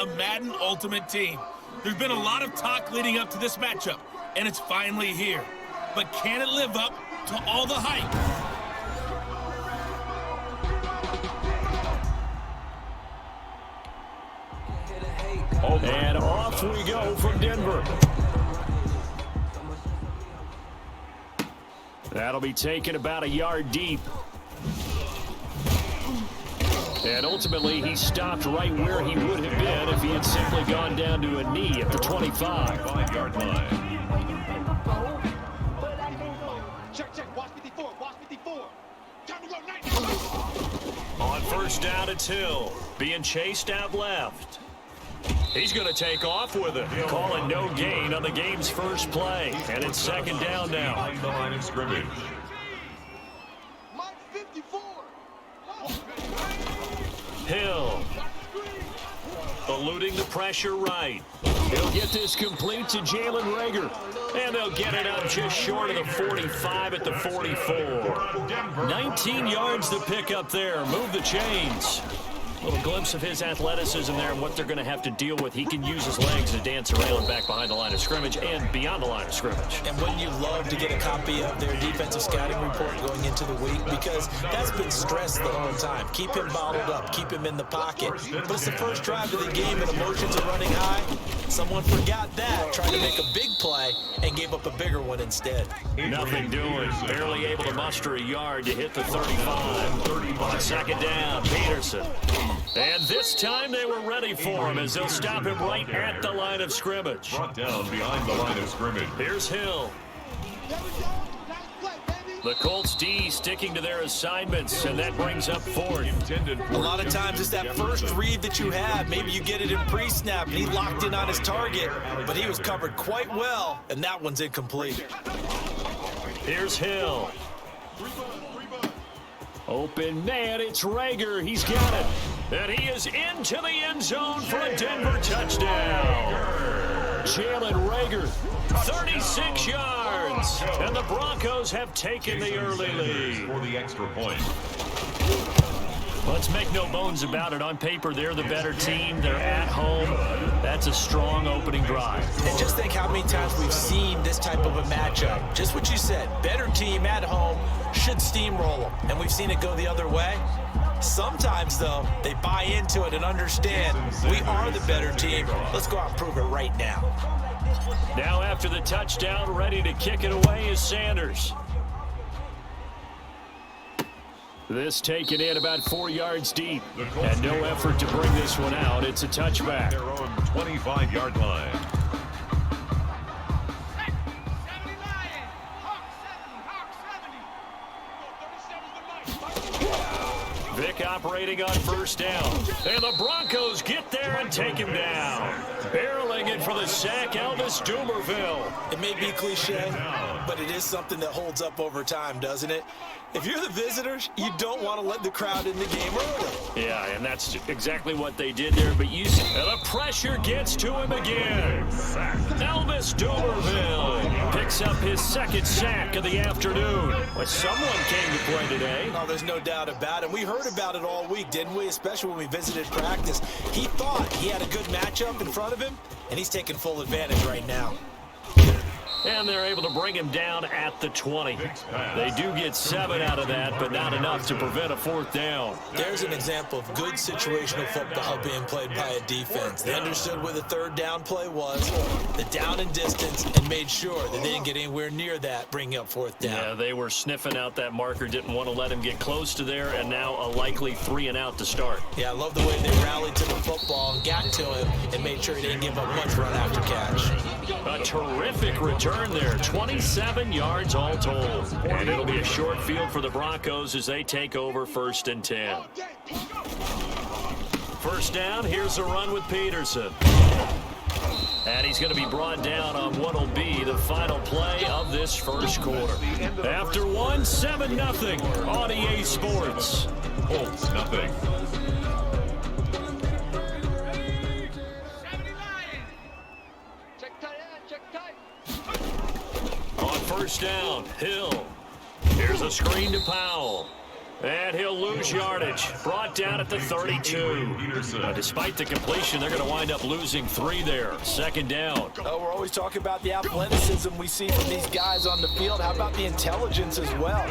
of Madden Ultimate Team. There's been a lot of talk leading up to this matchup, and it's finally here. But can it live up to all the hype? And off we go from Denver. That'll be taken about a yard deep. And ultimately, he stopped right where he would have been if he had simply gone down to a knee at the 25-yard line. Check. Watch 54. Time to go 90. On first down, it's Hill. Being chased out left. He's going to take off with it. Calling no gain on the game's first play. And it's second down now. Behind the line of scrimmage. Mike 54. Hill. Eluding the pressure right. He'll get this complete to Jalen Reagor. And they'll get it up just short of the 45 at the 44. 19 yards to pick up there. Move the chains. A little glimpse of his athleticism there and what they're going to have to deal with. He can use his legs to dance around back behind the line of scrimmage and beyond the line of scrimmage. And wouldn't you love to get a copy of their defensive scouting report going into the week? Because that's been stressed the whole time. Keep him bottled up. Keep him in the pocket. But it's the first drive of the game and emotions are running high. Someone forgot that, tried to make a big play, and gave up a bigger one instead. Nothing doing. Barely able to muster a yard to hit the 35. On second down, Peterson. And this time they were ready for him as they'll stop him right at the line of scrimmage. Brought down behind the line of scrimmage. Here's Hill. The Colts D sticking to their assignments, and that brings up fourth. A lot of times it's that first read that you have. Maybe you get it in pre-snap, and he locked in on his target, but he was covered quite well, and that one's incomplete. Here's Hill. Open man, it's Reagor. He's got it. And he is into the end zone for a Denver touchdown. Jalen Reagor, 36 yards. And the Broncos have taken the early lead. For the extra point. Let's make no bones about it. On paper, they're the better team. They're at home. That's a strong opening drive. And just think how many times we've seen this type of a matchup. Just what you said, better team at home should steamroll them. And we've seen it go the other way. Sometimes, though, they buy into it and understand we are the better team. Let's go out and prove it right now. Now after the touchdown, ready to kick it away is Sanders. This taken in about 4 yards deep. And no effort to bring this one out. It's a touchback. Their own 25-yard line. Vic operating on first down. And the Broncos get there and take him down. Barreling it for the sack, Elvis Dumerville. It may be cliche, but it is something that holds up over time, doesn't it? If you're the visitors, you don't want to let the crowd in the game early. Yeah, and that's exactly what they did there. But you see, the pressure gets to him again. Elvis Dumerville picks up his second sack of the afternoon. Well, someone came to play today. Oh, there's no doubt about it. We heard about it all week, didn't we? Especially when we visited practice. He thought he had a good matchup in front of him, and he's taking full advantage right now. And they're able to bring him down at the 20. They do get 7 out of that, but not enough to prevent a fourth down. There's an example of good situational football being played by a defense. They understood where the third down play was, the down and distance, and made sure that they didn't get anywhere near that, bringing up fourth down. Yeah, they were sniffing out that marker, didn't want to let him get close to there, and now a likely 3 and out to start. Yeah, I love the way they rallied to the football and got to him and made sure he didn't give up much run after catch. A terrific return there, 27 yards all told. And it'll be a short field for the Broncos as they take over first and 10. First down, here's a run with Peterson. And he's going to be brought down on what will be the final play of this first quarter. After one, 7-0 on EA Sports. Colts, nothing. On first down, Hill. Here's a screen to Powell. And he'll lose yardage. Brought down at the 32. Despite the completion, they're going to wind up losing 3 there. Second down. Oh, we're always talking about the athleticism we see from these guys on the field. How about the intelligence as well?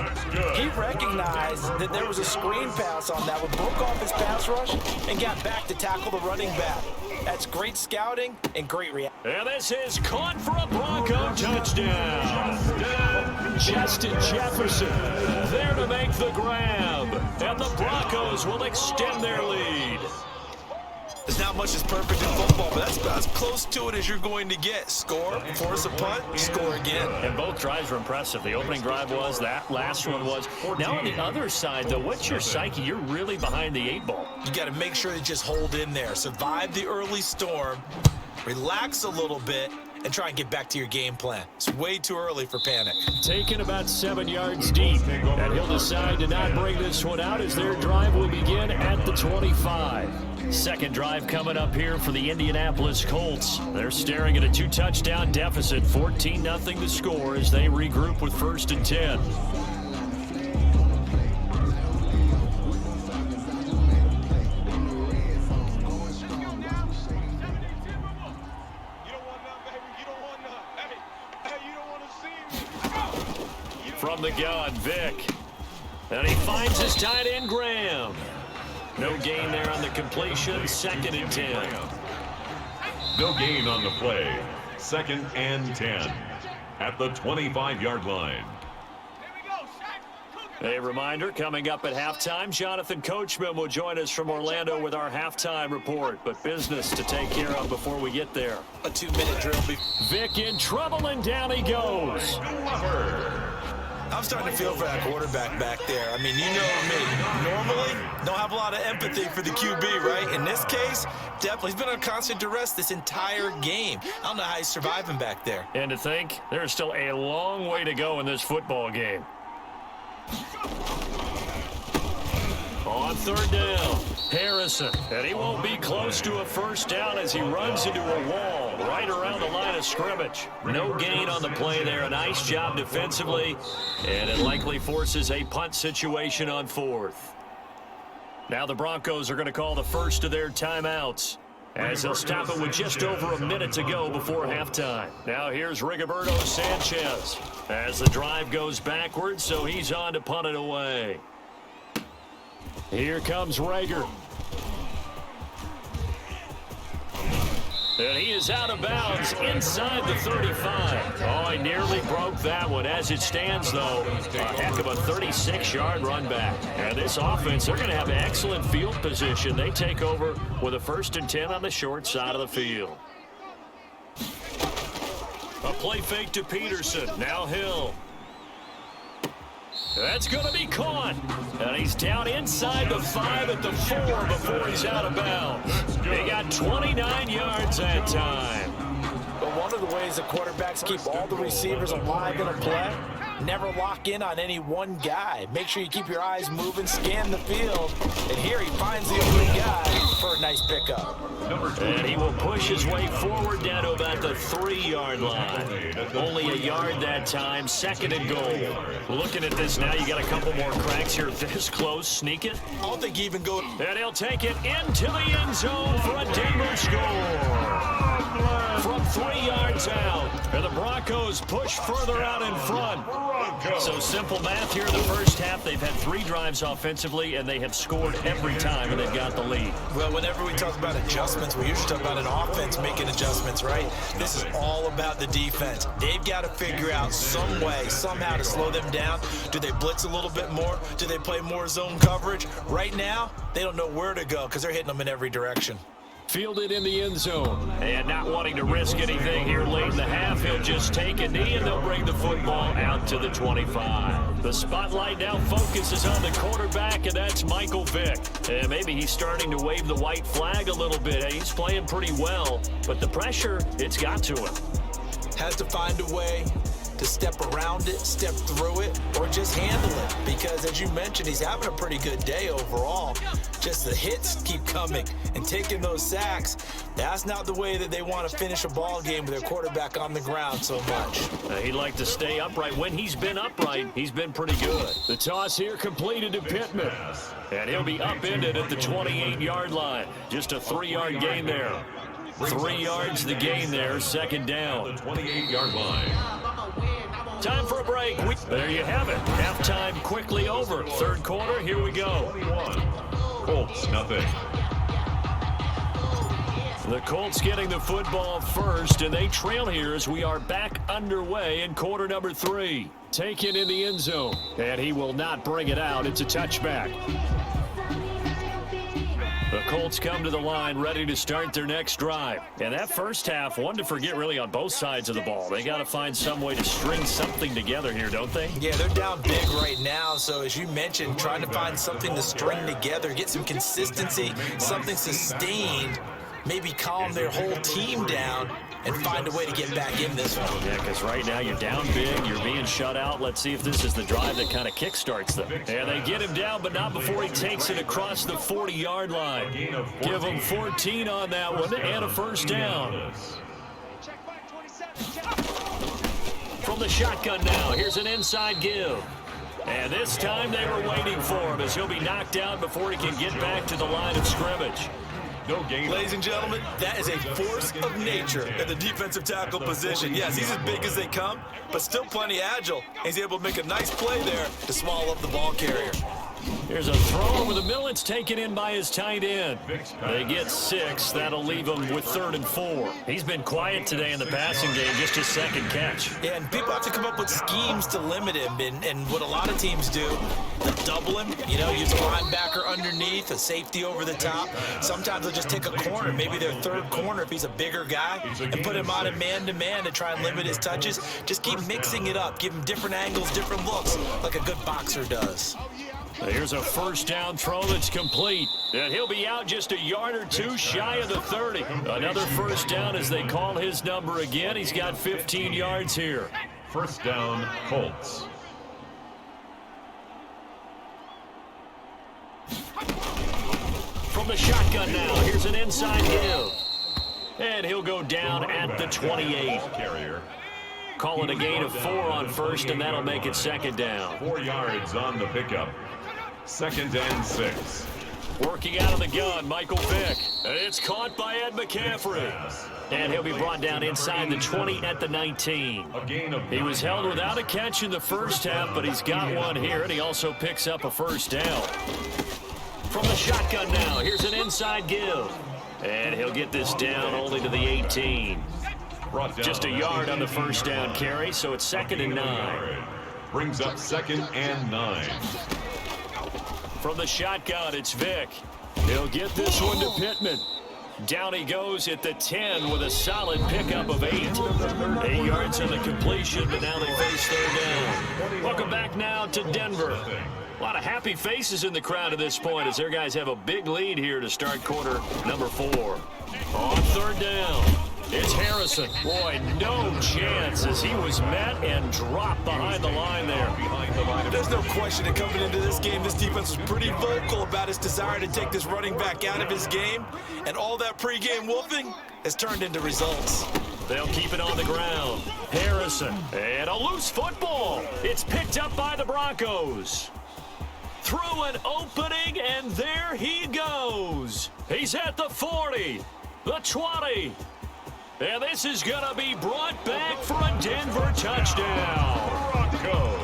He recognized that there was a screen pass on that one, broke off his pass rush, and got back to tackle the running back. That's great scouting and great reaction. And this is caught for a Bronco touchdown. Justin Jefferson there to make the grab. And the Broncos will extend their lead. There's not much that's perfect in football, but that's about as close to it as you're going to get. Score, force a punt, score again. And both drives were impressive. The opening drive was, that last one was. Now on the other side, though, what's your psyche? You're really behind the 8 ball. You got to make sure to just hold in there. Survive the early storm, relax a little bit, and try and get back to your game plan. It's way too early for panic. Taken about 7 yards deep, and he'll decide to not bring this one out as their drive will begin at the 25. Second drive coming up here for the Indianapolis Colts. They're staring at a 2-touchdown deficit, 14-0 the score as they regroup with 1st and 10. From the gun, Vick. And he finds his tight end, Graham. No gain there on the completion, 2nd and 10. No gain on the play. 2nd and 10 at the 25-yard line. A reminder, coming up at halftime, Jonathan Coachman will join us from Orlando with our halftime report. But business to take care of before we get there. A 2-minute drill. Vick in trouble, and down he goes. I'm starting to feel for that quarterback back there. I mean, you know me. Normally, don't have a lot of empathy for the QB, right? In this case, definitely. He's been on constant duress this entire game. I don't know how he's surviving back there. And to think, there's still a long way to go in this football game. On 3rd down, Harrison. And he won't be close to a 1st down as he runs into a wall right around the line of scrimmage. No gain on the play there. A nice job defensively. And it likely forces a punt situation on 4th. Now the Broncos are going to call the first of their timeouts, as they'll stop it with just over a minute to go before halftime. Now here's Rigoberto Sanchez as the drive goes backwards, so he's on to punt it away. Here comes Rager. And he is out of bounds inside the 35. Oh, he nearly broke that one. As it stands, though, a heck of a 36-yard run back. And this offense, they're going to have excellent field position. They take over with a 1st and 10 on the short side of the field. A play fake to Peterson. Now Hill. That's going to be caught. And he's down inside the 5 at the 4 before he's out of bounds. He got 29 yards that time. But one of the ways the quarterbacks keep all the receivers alive in a play, never lock in on any one guy. Make sure you keep your eyes moving, scan the field. And here he finds the open guy for a nice pickup. And he will push his way forward down to about the 3-yard line. Only a yard that time, 2nd and goal. Looking at this now, you got a couple more cracks here this close. Sneak it. I don't think he even goes. And he'll take it into the end zone for a Denver score. From 3 yards out. And the Broncos push further out in front. So simple math here in the first half. They've had 3 drives offensively, and they have scored every time, and they've got the lead. Well, whenever we talk about adjustments, we usually talk about an offense making adjustments, right? This is all about the defense. They've got to figure out some way, somehow to slow them down. Do they blitz a little bit more? Do they play more zone coverage? Right now, they don't know where to go because they're hitting them in every direction. Fielded in the end zone. And not wanting to risk anything here late in the half, he'll just take a knee and they'll bring the football out to the 25. The spotlight now focuses on the quarterback, and that's Michael Vick. And maybe he's starting to wave the white flag a little bit. He's playing pretty well, but the pressure, it's got to him. Has to find a way to step around it, step through it, or just handle it. Because as you mentioned, he's having a pretty good day overall. Just the hits keep coming and taking those sacks. That's not the way that they want to finish a ball game with their quarterback on the ground so much. He'd like to stay upright. When he's been upright, he's been pretty good. The toss here completed to Pittman. And he'll be upended at the 28-yard line. Just a 3-yard gain there. 3 yards the gain there, second down. The 28-yard line. Time for a break. There you have it. Halftime quickly over. Third quarter, here we go. 21. Colts, nothing. The Colts getting the football first, and they trail here as we are back underway in quarter number 3. Taken in the end zone, and he will not bring it out. It's a touchback. The Colts come to the line ready to start their next drive. And that first half, one to forget really on both sides of the ball. They got to find some way to string something together here, don't they? Yeah, they're down big right now. So as you mentioned, trying to find something to string together, get some consistency, something sustained, maybe calm their whole team down and find a way to get back in this one. Yeah, because right now you're down big, you're being shut out. Let's see if this is the drive that kind of kickstarts them. And they get him down, but not before he takes it across the 40-yard line. Give him 14 on that one and a first down. From the shotgun now, here's an inside give. And this time they were waiting for him as he'll be knocked out before he can get back to the line of scrimmage. No gain. Ladies and gentlemen, that is a force of nature at the defensive tackle position. Yes, he's as big as they come, but still plenty agile. He's able to make a nice play there to swallow up the ball carrier. Here's a throw over the middle. It's taken in by his tight end. They get 6. That'll leave him with 3rd and 4. He's been quiet today in the passing game, just his second catch. Yeah, and people have to come up with schemes to limit him. And what a lot of teams do, they'll double him, use a linebacker underneath, a safety over the top. Sometimes they'll just take a corner, maybe their third corner if he's a bigger guy, and put him on a man-to-man to try and limit his touches. Just keep mixing it up. Give him different angles, different looks, like a good boxer does. Here's a first down throw that's complete. And he'll be out just a yard or two shy of the 30. Another first down as they call his number again. He's got 15 yards here. First down, Colts. From the shotgun now, here's an inside give. And he'll go down at the 28. Carrier. Call it a gain of 4 on first, and that'll make it second down. 4 yards on the pickup. 2nd and 6. Working out of the gun, Michael Vick. It's caught by Ed McCaffrey. And he'll be brought down inside the 20 at the 19. A gain of He was held without a catch in the first half, but he's got one here, and he also picks up a first down. From the shotgun now, here's an inside give. And he'll get this down only to the 18. Just a yard on the first down carry, so it's 2nd and 9. Brings up 2nd and 9. From the shotgun, it's Vick. He'll get this one to Pittman. Down he goes at the 10 with a solid pickup of 8. 8 yards on the completion, but now they face 3rd down. Welcome back now to Denver. A lot of happy faces in the crowd at this point as their guys have a big lead here to start quarter number 4. On 3rd down, it's Harrison. Boy, no chance as he was met and dropped behind the line there. There's no question that coming into this game, this defense was pretty vocal about its desire to take this running back out of his game. And all that pregame wolfing has turned into results. They'll keep it on the ground. Harrison, and a loose football. It's picked up by the Broncos. Through an opening, and there he goes. He's at the 40, the 20. And this is going to be brought back for a Denver touchdown. Broncos.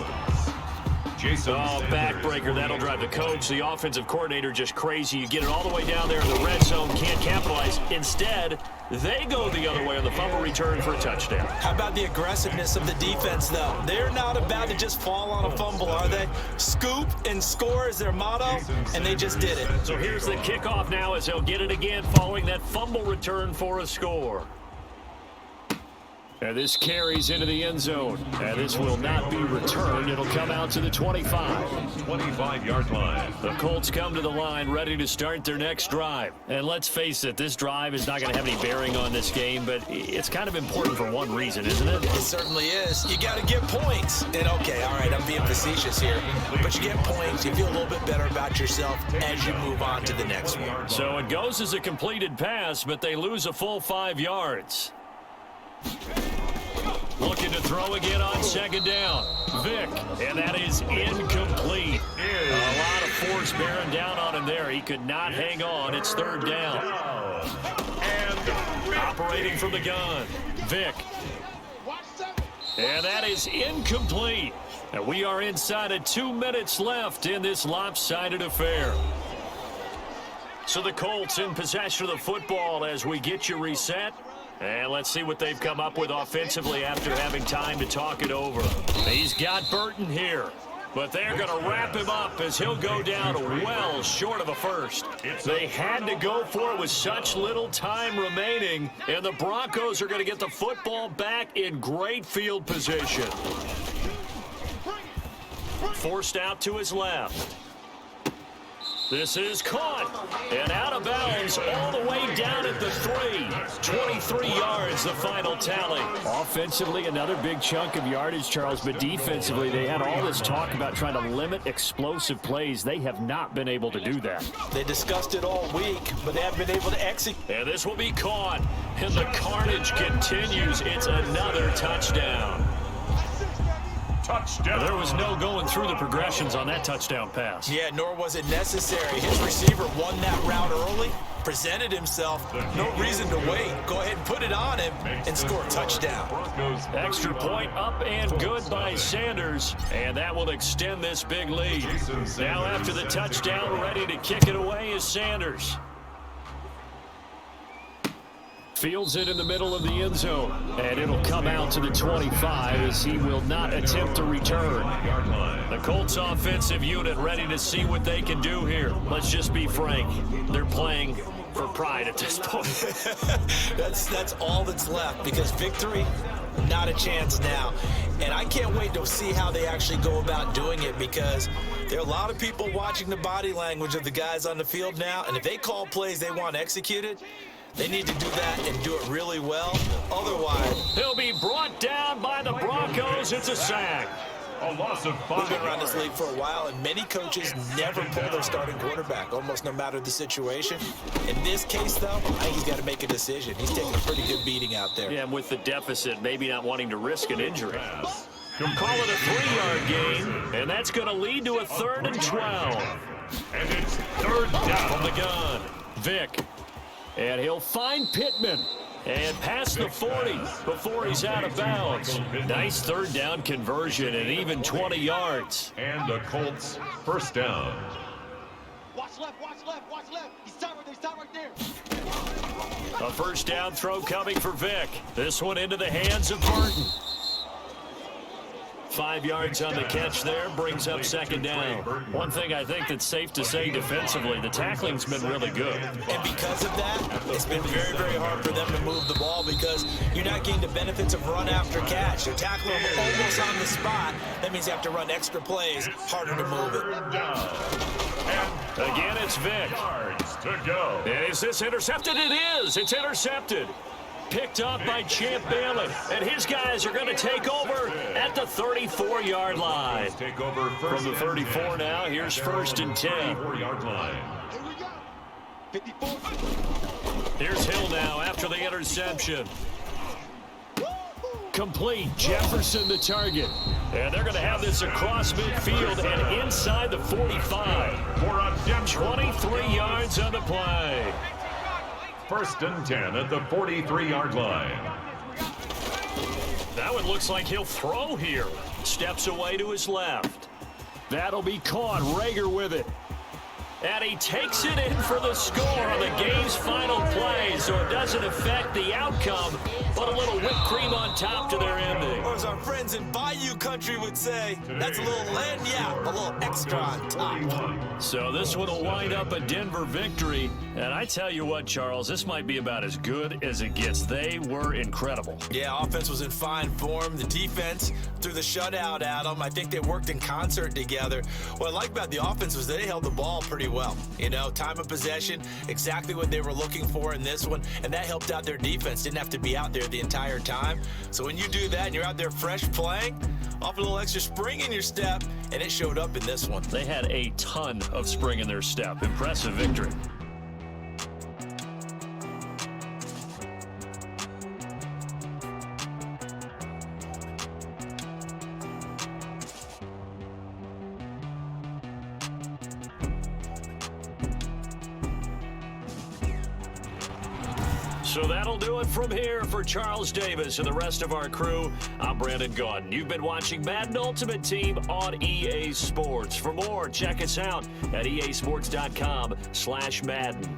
Jason. Backbreaker. That'll drive the coach, the offensive coordinator, just crazy. You get it all the way down there in the red zone, can't capitalize. Instead, they go the other way on the fumble return for a touchdown. How about the aggressiveness of the defense, though? They're not about to just fall on a fumble, are they? Scoop and score is their motto, and they just did it. So here's the kickoff now as they'll get it again following that fumble return for a score. And this carries into the end zone. And this will not be returned. It'll come out to the 25. 25-yard line. The Colts come to the line ready to start their next drive. And let's face it, this drive is not going to have any bearing on this game, but it's kind of important for one reason, isn't it? It certainly is. You got to get points. And okay, all right, I'm being facetious here, but you get points, you feel a little bit better about yourself as you move on to the next one. So it goes as a completed pass, but they lose a full 5 yards. Looking to throw again on second down. Vic, and that is incomplete. A lot of force bearing down on him there. He could not hang on. It's third down. And operating from the gun, Vic. And that is incomplete. And we are inside of 2 minutes left in this lopsided affair. So the Colts in possession of the football as we get you reset. And let's see what they've come up with offensively after having time to talk it over. He's got Burton here, but they're going to wrap him up as he'll go down well short of a first. They had to go for it with such little time remaining, and the Broncos are going to get the football back in great field position. Forced out to his left. This is caught and out of bounds all the way down at the 3. 23 yards, the final tally. Offensively, another big chunk of yardage, Charles, but defensively, they had all this talk about trying to limit explosive plays. They have not been able to do that. They discussed it all week, but they haven't been able to execute. And this will be caught, and the carnage continues. It's another touchdown. Touchdown. There was no going through the progressions on that touchdown pass. Yeah, nor was it necessary. His receiver won that route early, presented himself. No reason to wait. Go ahead and put it on him and score a touchdown. Extra point up and good by Sanders, and that will extend this big lead. Now after the touchdown, ready to kick it away is Sanders. Fields it in the middle of the end zone, and it'll come out to the 25 as he will not attempt to return. The Colts offensive unit ready to see what they can do here. Let's just be frank. They're playing for pride at this point. That's all that's left, because victory, not a chance now. And I can't wait to see how they actually go about doing it, because there are a lot of people watching the body language of the guys on the field now, and if they call plays they want executed, they need to do that and do it really well. Otherwise, he'll be brought down by the Broncos. It's a sack. A loss of 5 we've been around this league for a while, and many coaches never pull their starting quarterback, almost no matter the situation. In this case, though, I think he's got to make a decision. He's taking a pretty good beating out there. Yeah, and with the deficit, maybe not wanting to risk an injury. Call it a 3-yard gain, and that's going to lead to a 3rd and 12. And it's third down. From the gun, Vic. And he'll find Pittman and pass the 40 before he's out of bounds. Nice third down conversion and even 20 yards. And the Colts first down. Watch left, watch left, watch left. He's stopped right there. A first down throw coming for Vic. This one into the hands of Burton. 5 yards on the catch there, brings up second down. One thing I think that's safe to say defensively, the tackling's been really good. And because of that, it's been very, very hard for them to move the ball, because you're not getting the benefits of run after catch. You're tackling them almost on the spot. That means you have to run extra plays, harder to move it. Again, it's Vic. Yards to go. And is this intercepted? It is. It's intercepted. Picked up by Champ Bailey, and his guys are going to take over at the 34-yard line. Take over From the 34 now, here's 1st and 10. 34-yard line. Here we go. 54. Here's Hill now after the interception. Complete. Jefferson the target. And they're going to have this across midfield and inside the 45. 23 yards on the play. 1st and 10 at the 43-yard line. That one looks like he'll throw here. Steps away to his left. That'll be caught. Rager with it. And he takes it in for the score on the game's final play, so it doesn't affect the outcome. Put a little whipped cream on top to their ending. Or as our friends in Bayou Country would say, that's a little lagniappe, a little extra on top. So this one will wind up a Denver victory. And I tell you what, Charles, this might be about as good as it gets. They were incredible. Yeah, offense was in fine form. The defense threw the shutout at them. I think they worked in concert together. What I like about the offense was they held the ball pretty well. You know, time of possession, exactly what they were looking for in this one, and that helped out their defense. Didn't have to be out there the entire time. So when you do that and you're out there fresh playing, off a little extra spring in your step, and it showed up in this one. They had a ton of spring in their step. Impressive victory. So that'll do it from here for Charles Davis and the rest of our crew. I'm Brandon Gaudin. You've been watching Madden Ultimate Team on EA Sports. For more, check us out at easports.com/Madden.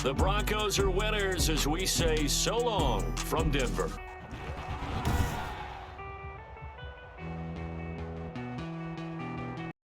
The Broncos are winners as we say so long from Denver.